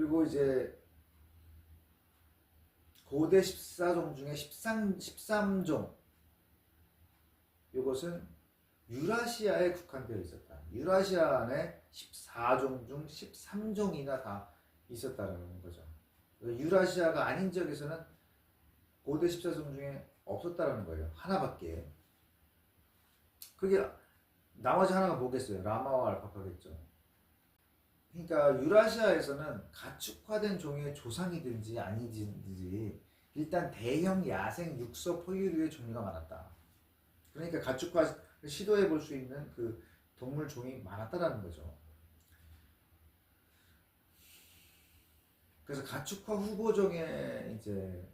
그리고 이제 고대 14종 중에 13종, 이것은 유라시아에 국한되어 있었다. 유라시아 안에 14종 중 13종이나 다 있었다는 거죠. 유라시아가 아닌 지역에서는 고대 14종 중에 없었다는 거예요. 하나밖에. 그게 나머지 하나가 뭐겠어요? 라마와 알파카겠죠. 그러니까 유라시아에서는 가축화된 종의 조상이든지 아니든지 일단 대형 야생 육서 포유류의 종류가 많았다. 그러니까 가축화 시도해 볼 수 있는 그 동물 종이 많았다라는 거죠. 그래서 가축화 후보종의 이제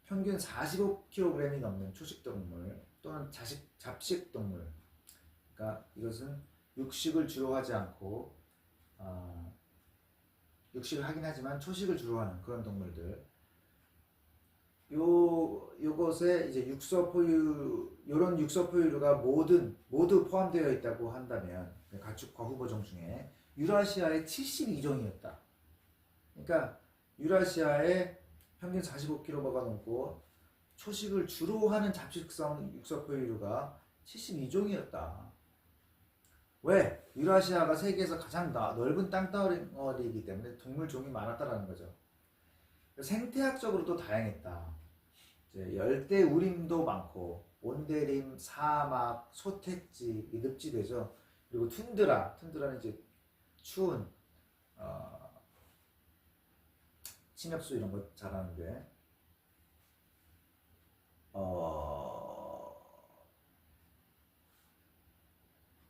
평균 45kg이 넘는 초식동물 또는 잡식동물, 그러니까 이것은 육식을 주로 하지 않고 육식을 하긴 하지만 초식을 주로 하는 그런 동물들, 요것에 이제 요런 육서포유류가 모두 포함되어 있다고 한다면 가축화 후보종 중에 유라시아의 72종이었다. 그러니까 유라시아에 평균 45kg가 넘고 초식을 주로 하는 잡식성 육서포유류가 72종이었다. 왜? 유라시아가 세계에서 가장 넓은 땅덩어리이기 때문에 동물종이 많았다라는 거죠. 생태학적으로도 다양했다. 이제 열대 우림도 많고 온대림, 사막, 소택지, 늪지대죠. 그리고 툰드라는 이제 추운 침엽수 이런 거 자라는데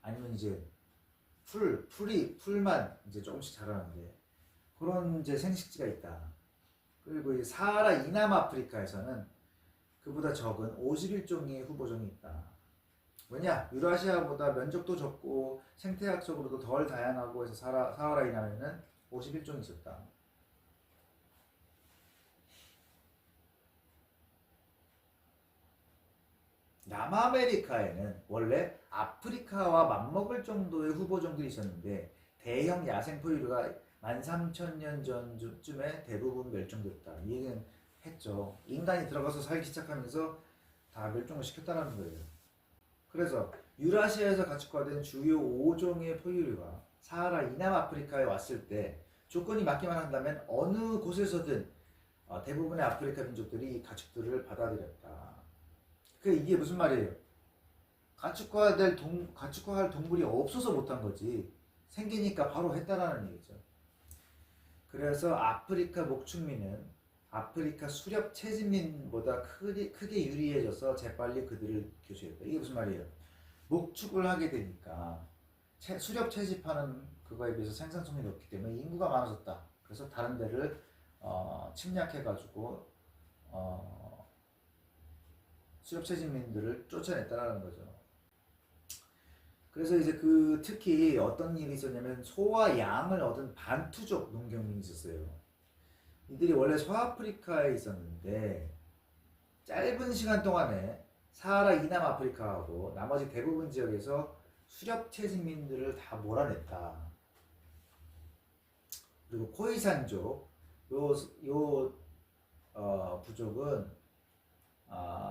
아니면 이제 풀만 이제 조금씩 자라는데 그런 이제 생식지가 있다. 그리고 이 사하라 이남 아프리카에서는 그보다 적은 51종의 후보종이 있다. 왜냐? 유라시아보다 면적도 적고 생태학적으로도 덜 다양하고 해서 사하라 이남에는 51종이 있었다. 남아메리카에는 원래 아프리카와 맞먹을 정도의 후보종들이 있었는데 대형 야생 포유류가 13,000년 전쯤에 대부분 멸종됐다. 이 얘기는 했죠. 인간이 들어가서 살기 시작하면서 다 멸종을 시켰다는 거예요. 그래서 유라시아에서 가축화된 주요 5종의 포유류가 사하라 이남 아프리카에 왔을 때 조건이 맞기만 한다면 어느 곳에서든 대부분의 아프리카 민족들이 가축들을 받아들였다. 이게 무슨 말이에요? 가축화할 동물이 없어서 못한 거지. 생기니까 바로 했다라는 얘기죠. 그래서 아프리카 목축민은 아프리카 수렵 채집민보다 크게 유리해져서 재빨리 그들을 교수했다. 이게 무슨 말이에요? 목축을 하게 되니까 수렵 채집하는 그거에 비해서 생산성이 높기 때문에 인구가 많아졌다. 그래서 다른 데를 침략해가지고 수렵 채집민들을 쫓아냈다라는 거죠. 그래서 이제 특히 어떤 일이 있었냐면 소와 양을 얻은 반투족 농경민이 있었어요. 이들이 원래 서아프리카에 있었는데 짧은 시간 동안에 사하라 이남 아프리카하고 나머지 대부분 지역에서 수렵 채집민들을 다 몰아냈다. 그리고 코이산족 부족은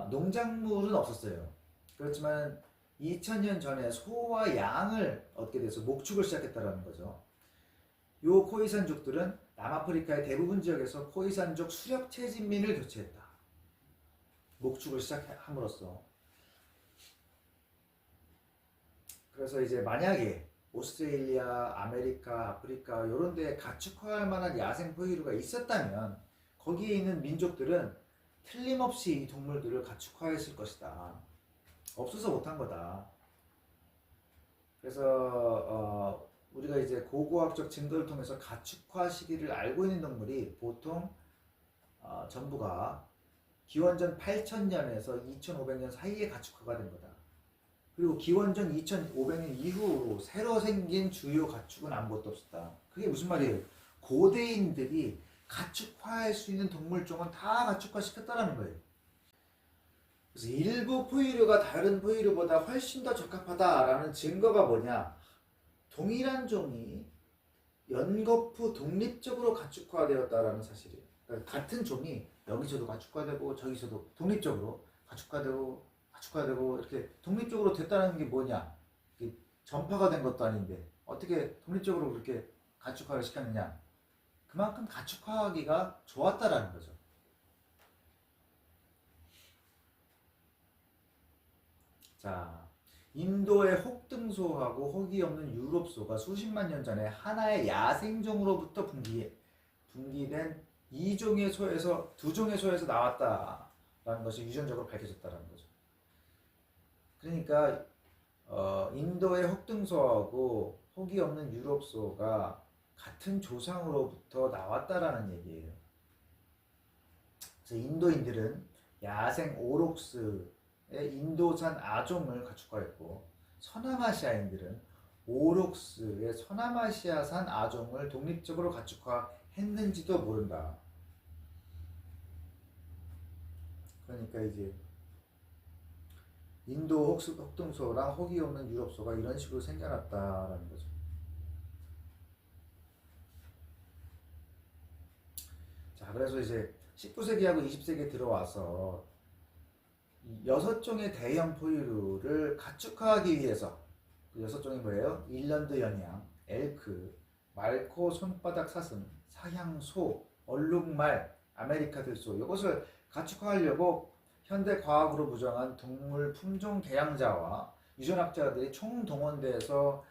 농작물은 없었어요. 그렇지만 2000년 전에 소와 양을 얻게 돼서 목축을 시작했다는 거죠. 요 코이산족들은 남아프리카의 대부분 지역에서 코이산족 수렵 채집민을 교체했다. 목축을 시작함으로써. 그래서 이제 만약에 오스트레일리아, 아메리카, 아프리카 이런 데에 가축화할 만한 야생 포유류가 있었다면 거기에 있는 민족들은 틀림없이 이 동물들을 가축화했을 것이다. 없어서 못한 거다. 그래서 우리가 이제 고고학적 증거를 통해서 가축화 시기를 알고 있는 동물이 보통 전부가 기원전 8000년에서 2500년 사이에 가축화가 된 거다. 그리고 기원전 2500년 이후로 새로 생긴 주요 가축은 아무것도 없었다. 그게 무슨 말이에요? 고대인들이 가축화할 수 있는 동물종은 다 가축화 시켰다는 거예요. 그래서 일부 포유류가 다른 포유류보다 훨씬 더 적합하다라는 증거가 뭐냐? 동일한 종이 연거푸 독립적으로 가축화되었다라는 사실이에요. 그러니까 같은 종이 여기서도 가축화되고 저기서도 독립적으로 가축화되고 이렇게 독립적으로 됐다는 게 뭐냐? 이게 전파가 된 것도 아닌데 어떻게 독립적으로 그렇게 가축화를 시켰느냐? 그만큼 가축화하기가 좋았다라는 거죠. 자, 인도의 혹등소하고 혹이 없는 유럽소가 수십만 년 전에 하나의 야생종으로부터 분기된 이종의 소에서 두 종의 소에서 나왔다라는 것이 유전적으로 밝혀졌다는 거죠. 그러니까 인도의 혹등소하고 혹이 없는 유럽소가 같은 조상으로부터 나왔다라는 얘기예요. 그래서 인도인들은 야생 오록스의 인도산 아종을 가축화했고 서남아시아인들은 오록스의 서남아시아산 아종을 독립적으로 가축화했는지도 모른다. 그러니까 이제 인도 혹등소랑 혹이 없는 유럽소가 이런 식으로 생겨났다라는 거죠. 자, 그래서 이제 19세기하고 20세기에 들어와서 6종의 대형 포유류를 가축화하기 위해서 그 6종이 뭐예요? 일런드 연양, 엘크, 말코 손바닥 사슴, 사향소, 얼룩말, 아메리카 들소 이것을 가축화하려고 현대 과학으로 무장한 동물 품종 개량자와 유전학자들이 총동원돼서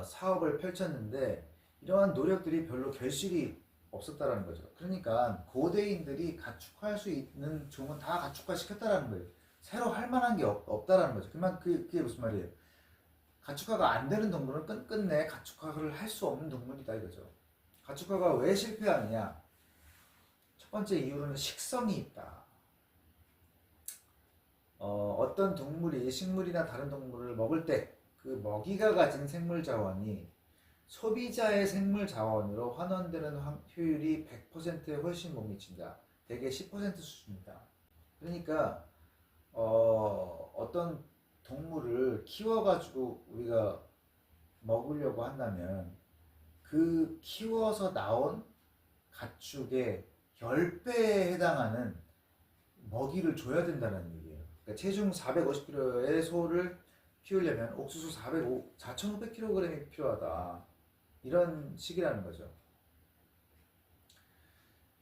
사업을 펼쳤는데 이러한 노력들이 별로 결실이 없었다라는 거죠. 그러니까 고대인들이 가축화할 수 있는 종은 다 가축화시켰다라는 거예요. 새로 할 만한 게 없다라는 거죠. 그게 무슨 말이에요? 가축화가 안 되는 동물은 끝끝내 가축화를 할 수 없는 동물이다 이거죠. 가축화가 왜 실패하느냐? 첫 번째 이유로는 식성이 있다. 어떤 동물이 식물이나 다른 동물을 먹을 때 그 먹이가 가진 생물 자원이 소비자의 생물 자원으로 환원되는 효율이 100%에 훨씬 못 미친다. 대개 10% 수준이다. 그러니까 어떤 동물을 키워가지고 우리가 먹으려고 한다면 그 키워서 나온 가축의 10배에 해당하는 먹이를 줘야 된다는 얘기예요. 그러니까 체중 450kg의 소를 키우려면 옥수수 4,500kg이 필요하다. 이런 식이라는 거죠.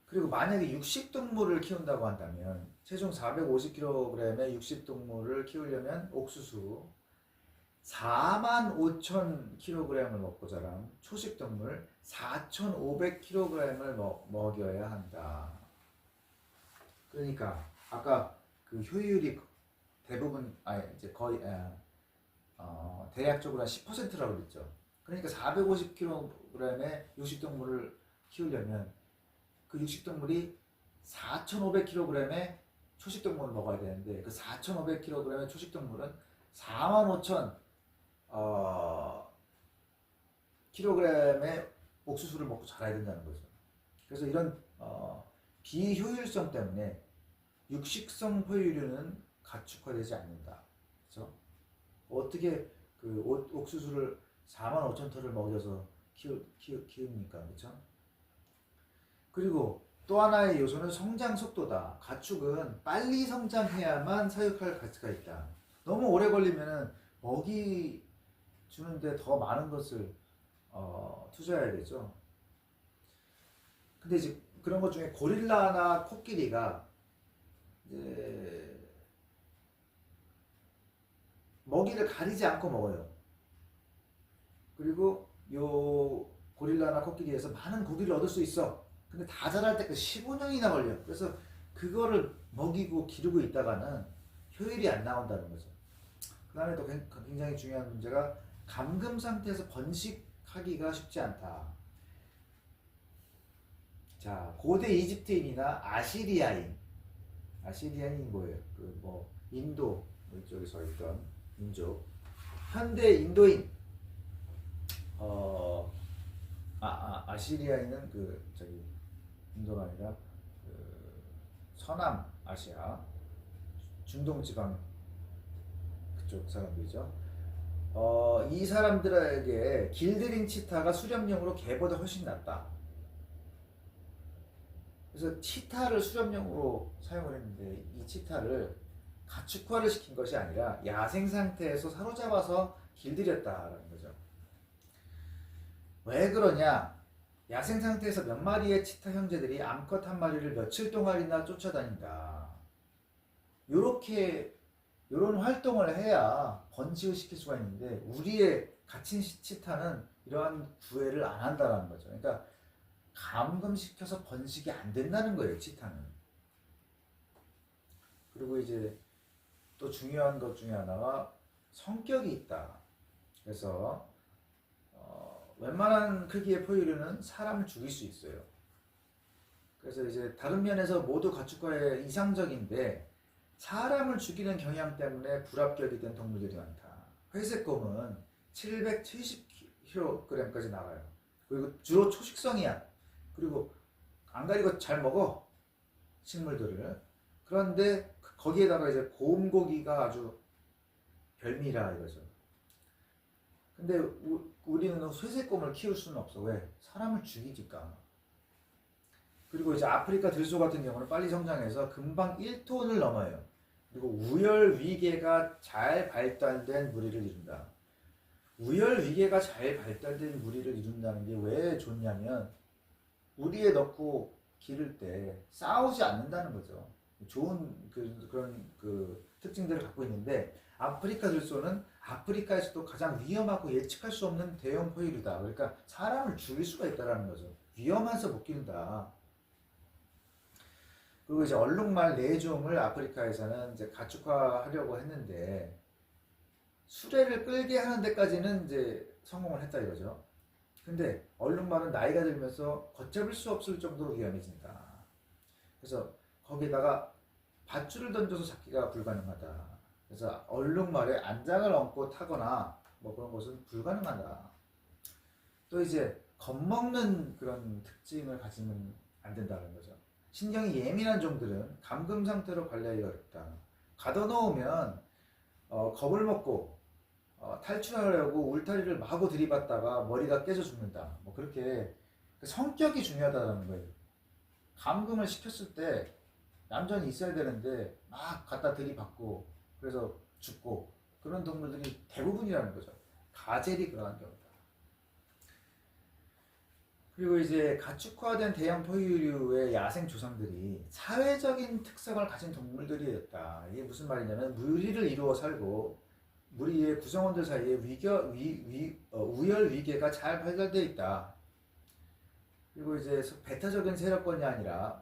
그리고 만약에 육식동물을 키운다고 한다면 체중 450kg의 육식동물을 키우려면 옥수수 45,000kg을 먹고 자란 초식동물 4,500kg을 먹여야 한다. 그러니까 아까 그 효율이 대부분 이제 거의 대략적으로 한 10%라고 그랬죠. 그러니까 450kg의 육식동물을 키우려면 그 육식동물이 4,500kg의 초식동물을 먹어야 되는데 그 4,500kg의 초식동물은 45,000 kg의 옥수수를 먹고 자라야 된다는 거죠. 그래서 이런 비효율성 때문에 육식성 포유류는 가축화되지 않는다. 그렇죠? 어떻게 그 옥수수를 45,000톤을 먹여서 키웁니까? 그렇죠? 그리고 또 하나의 요소는 성장 속도다. 가축은 빨리 성장해야만 사육할 가치가 있다. 너무 오래 걸리면 먹이 주는데 더 많은 것을 투자해야 되죠. 근데 이제 그런 것 중에 고릴라나 코끼리가 이제 먹이를 가리지 않고 먹어요. 그리고 요 고릴라나 코끼리에서 많은 고기를 얻을 수 있어. 근데 다 자랄 때까지 15년이나 걸려. 그래서 그거를 먹이고 기르고 있다가는 효율이 안 나온다는 거죠. 그 다음에 또 굉장히 중요한 문제가 감금 상태에서 번식하기가 쉽지 않다. 자, 고대 이집트인이나 아시리아인이 뭐예요? 그 뭐 인도 이쪽에서 있던 민족, 현대 인도인, 아시리아인은 그 저기 인도가 아니라 그 서남 아시아 중동 지방 그쪽 사람들이죠. 이 사람들에게 길들인 치타가 수렵용으로 개보다 훨씬 낫다. 그래서 치타를 수렵용으로 사용을 했는데 이 치타를 가축화를 시킨 것이 아니라 야생 상태에서 사로잡아서 길들였다라는 거죠. 왜 그러냐? 야생 상태에서 몇 마리의 치타 형제들이 암컷 한 마리를 며칠 동안이나 쫓아다닌다. 요런 활동을 해야 번식을 시킬 수가 있는데 우리의 갇힌 치타는 이러한 구애를 안 한다는 거죠. 그러니까 감금시켜서 번식이 안 된다는 거예요, 치타는. 그리고 이제 또 중요한 것 중에 하나가 성격이 있다. 그래서 웬만한 크기의 포유류는 사람을 죽일 수 있어요. 그래서 이제 다른 면에서 모두 가축과에 이상적인데 사람을 죽이는 경향 때문에 불합격이 된 동물들이 많다. 회색곰은 770kg까지 나가요. 그리고 주로 초식성이야. 그리고 안 가리고 잘 먹어, 식물들을. 그런데 거기에다가 이제 곰고기가 아주 별미라 이거죠. 근데 우리는 회색곰을 키울 수는 없어. 왜? 사람을 죽이니까. 그리고 이제 아프리카 들소 같은 경우는 빨리 성장해서 금방 1톤을 넘어요. 그리고 우열위계가 잘 발달된 무리를 이룬다. 우열위계가 잘 발달된 무리를 이룬다는 게 왜 좋냐면 우리에 넣고 기를 때 싸우지 않는다는 거죠. 좋은 그런 특징들을 갖고 있는데 아프리카 들소는 아프리카에서도 가장 위험하고 예측할 수 없는 대형 포유류다. 그러니까 사람을 죽일 수가 있다는 거죠. 위험해서 못 기른다. 그리고 이제 얼룩말 4종을 아프리카에서는 이제 가축화하려고 했는데 수레를 끌게 하는 데까지는 이제 성공을 했다 이거죠. 근데 얼룩말은 나이가 들면서 걷잡을 수 없을 정도로 위험해진다. 그래서 거기다가 밧줄을 던져서 잡기가 불가능하다. 그래서 얼룩말에 안장을 얹고 타거나 뭐 그런 것은 불가능하다. 또 이제 겁먹는 그런 특징을 가지면 안 된다는 거죠. 신경이 예민한 종들은 감금 상태로 관리하기가 어렵다. 가둬놓으면 겁을 먹고 탈출하려고 울타리를 마구 들이받다가 머리가 깨져 죽는다. 뭐 그렇게 성격이 중요하다는 거예요. 감금을 시켰을 때 얌전히 있어야 되는데 막 갖다 들이받고 그래서 죽고 그런 동물들이 대부분이라는 거죠. 가젤이 그러한 경우다. 그리고 이제 가축화된 대형 포유류의 야생 조상들이 사회적인 특성을 가진 동물들이었다. 이게 무슨 말이냐면 무리를 이루어 살고 무리의 구성원들 사이에 우열 위계가 잘 발달되어 있다. 그리고 이제 배타적인 세력권이 아니라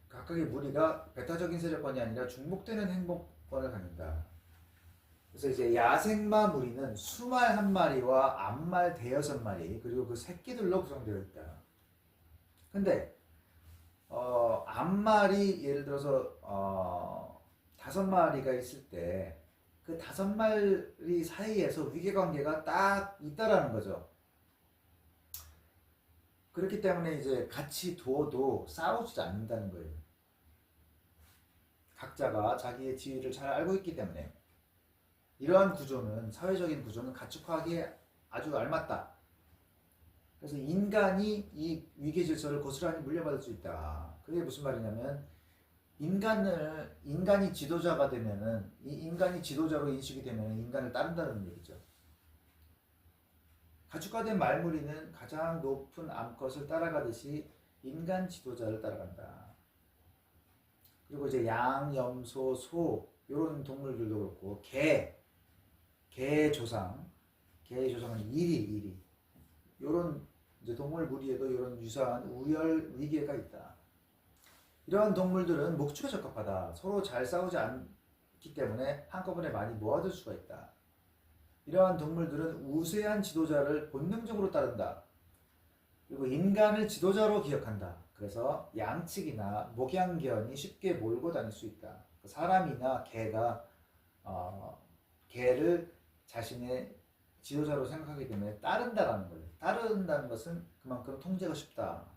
각각의 무리가 배타적인 세력권이 아니라 중복되는 행복권을 갖는다. 그래서 이제 야생마 무리는 수말 1마리와 암말 5마리 그리고 그 새끼들로 구성되어 있다. 근데 암말이 예를 들어서 5마리가 있을 때 그 5마리 사이에서 위계관계가 딱 있다라는 거죠. 그렇기 때문에 이제 같이 두어도 싸우지 않는다는 거예요. 각자가 자기의 지위를 잘 알고 있기 때문에 이러한 구조는 사회적인 구조는 가축화하기에 아주 알맞다. 그래서 인간이 이 위계 질서를 고스란히 물려받을 수 있다. 그게 무슨 말이냐면 인간이 지도자가 되면은 이 인간이 지도자로 인식이 되면 인간을 따른다는 얘기죠. 가축화된 말무리는 가장 높은 암컷을 따라가듯이 인간 지도자를 따라간다. 그리고 이제 양, 염소, 소 이런 동물들도 그렇고 개의 조상은 이리 이런 이제 동물 무리에도 이런 유사한 우열 위계가 있다. 이러한 동물들은 목축에 적합하다. 서로 잘 싸우지 않기 때문에 한꺼번에 많이 모아둘 수가 있다. 이러한 동물들은 우세한 지도자를 본능적으로 따른다. 그리고 인간을 지도자로 기억한다. 그래서 양측이나 목양견이 쉽게 몰고 다닐 수 있다. 사람이나 개가 개를 자신의 지도자로 생각하기 때문에 따른다라는 거예요. 따른다는 것은 그만큼 통제가 쉽다.